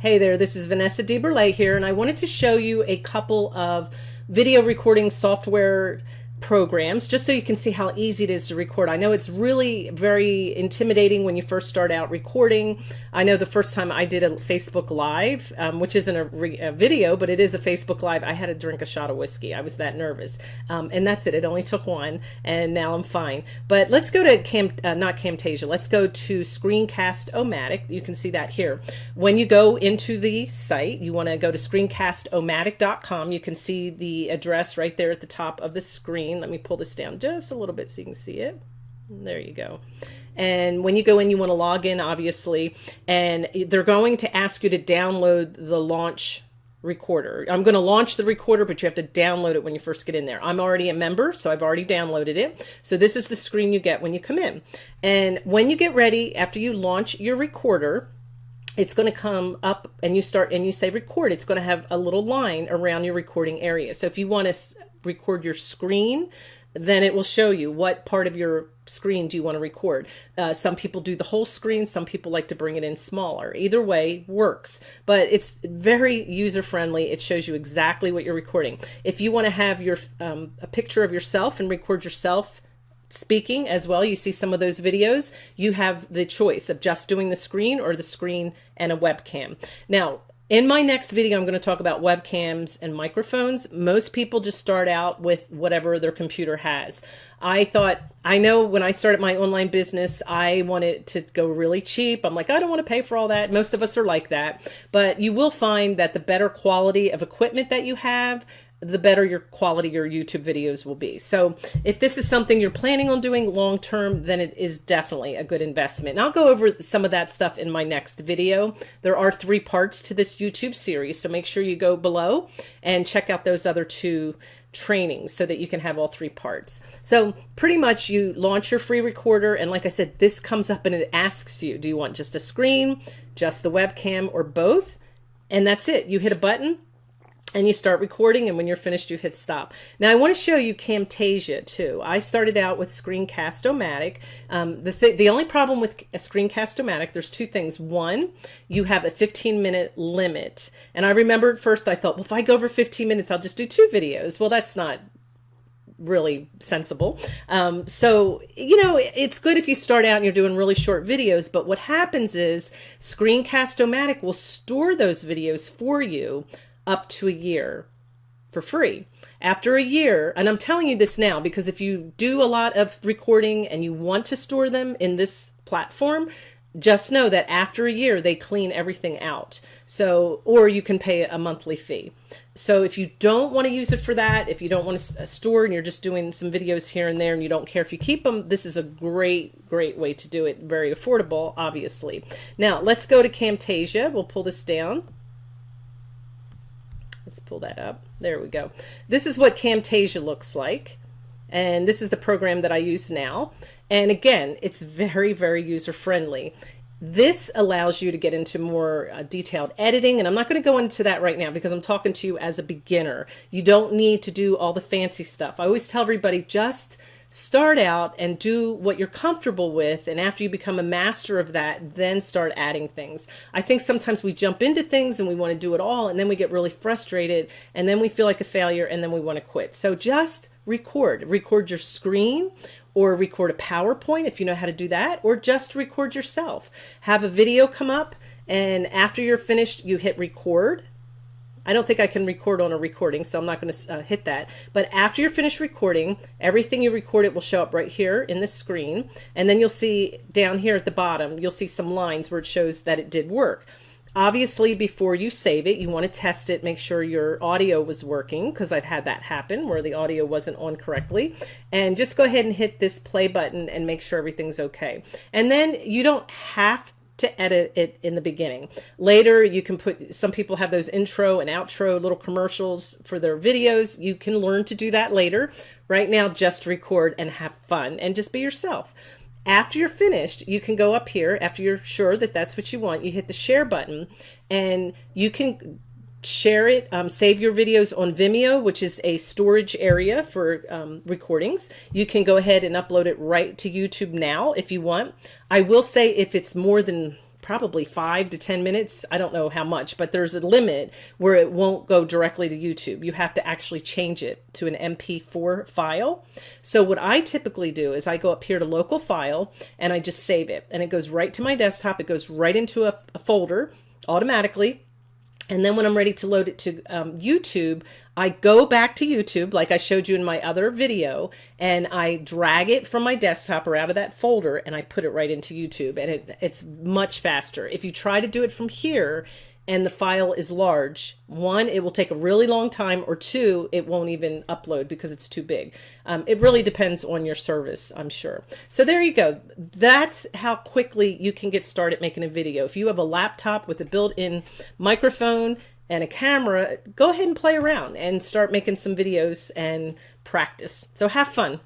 Hey there, this is Vanessa DeBurlet here, and I wanted to show you a couple of video recording software programs just so you can see how easy it is to record. I know it's really very intimidating when you first start out recording. I know the first time I did a Facebook Live, which isn't a video, but it is a Facebook Live, I had to drink a shot of whiskey. I was that nervous. And that's it. It only took one, and now I'm fine. But let's go to not Camtasia. Let's go to Screencast-O-Matic. You can see that here. When you go into the site, you want to go to screencastomaticcom. You can see the address right there at the top of the screen. Let me pull this down just a little bit so you can see it. There you go. And when you go in, you want to log in, obviously, and they're going to ask you to download the launch recorder. I'm going to launch the recorder, but you have to download it when you first get in there. I'm already a member, so I've already downloaded it. So this is the screen you get when you come in. And when you get ready, after you launch your recorder, it's going to come up and you start and you say record. It's going to have a little line around your recording area. So if you want to record your screen, then it will show you what part of your screen do you want to record. Some people do the whole screen. Some people like to bring it in smaller. Either way works, but it's very user friendly. It shows you exactly what you're recording. If you want to have your a picture of yourself and record yourself speaking as well, you see some of those videos, you have the choice of just doing the screen or the screen and a webcam. Now, in my next video, I'm going to talk about webcams and microphones. Most people just start out with whatever their computer has. I know when I started my online business, I wanted to go really cheap. I'm like, I don't want to pay for all that. Most of us are like that. But you will find that the better quality of equipment that you have, the better your quality your YouTube videos will be. So if this is something you're planning on doing long term, then it is definitely a good investment. And I'll go over some of that stuff in my next video. There are 3 parts to this YouTube series, so make sure you go below and check out those other 2 trainings so that you can have all 3 parts. So pretty much you launch your free recorder, and like I said, this comes up and it asks you, do you want just a screen, just the webcam, or both? And that's it. You hit a button and you start recording, and when you're finished, you hit stop. Now, I want to show you Camtasia too. I started out with Screencast-O-Matic. The only problem with a Screencast-O-Matic, there's 2 things. One, you have a 15-minute limit. And I remember at first I thought, well, if I go over 15 minutes, I'll just do 2 videos. Well, that's not really sensible. So, you know, it's good if you start out and you're doing really short videos, but what happens is Screencast-O-Matic will store those videos for you up to a year for free. After a year, and I'm telling you this now because if you do a lot of recording and you want to store them in this platform, just know that after a year they clean everything out. So, or you can pay a monthly fee. So if you don't want to use it for that, if you don't want to store and you're just doing some videos here and there and you don't care if you keep them, this is a great way to do it. Very affordable, obviously. Now let's go to Camtasia. We'll pull this down. Let's pull that up. There we go. This is what Camtasia looks like. And this is the program that I use now. And again, it's very user friendly. This allows you to get into more detailed editing. And I'm not going to go into that right now because I'm talking to you as a beginner. You don't need to do all the fancy stuff. I always tell everybody, just start out and do what you're comfortable with, and after you become a master of that, then start adding things. I think sometimes we jump into things and we want to do it all, and then we get really frustrated, and then we feel like a failure, and then we want to quit. So just record your screen, or record a PowerPoint if you know how to do that, or just record yourself. Have a video come up, and after you're finished, you hit record. I don't think I can record on a recording, so I'm not going to hit that. But after you're finished recording, everything you recorded will show up right here in the screen. And then you'll see down here at the bottom, you'll see some lines where it shows that it did work. Obviously, before you save it, you want to test it, make sure your audio was working, because I've had that happen where the audio wasn't on correctly. And just go ahead and hit this play button and make sure everything's okay. And then you don't have to edit it in the beginning. Later, you can put, some people have those intro and outro little commercials for their videos. You can learn to do that later. Right now, just record and have fun and just be yourself. After you're finished, you can go up here, after you're sure that that's what you want, you hit the share button, and you can share it, save your videos on Vimeo, which is a storage area for recordings. You can go ahead and upload it right to YouTube now if you want. I will say if it's more than probably 5 to 10 minutes. I don't know how much, but there's a limit where it won't go directly to YouTube. You have to actually change it to an MP4 file. So what I typically do is I go up here to local file and I just save it, and it goes right to my desktop. It goes right into a folder automatically. And then when I'm ready to load it to YouTube, I go back to YouTube like I showed you in my other video, and I drag it from my desktop or out of that folder and I put it right into YouTube, and it's much faster. If you try to do it from here and the file is large, one, it will take a really long time, or two, it won't even upload because it's too big. It really depends on your service, I'm sure. So there you go. That's how quickly you can get started making a video. If you have a laptop with a built-in microphone and a camera, go ahead and play around and start making some videos and practice. So have fun.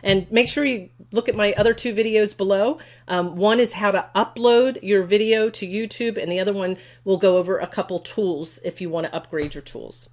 And make sure you look at my other 2 videos below. One is how to upload your video to YouTube, and the other one will go over a couple tools if you want to upgrade your tools.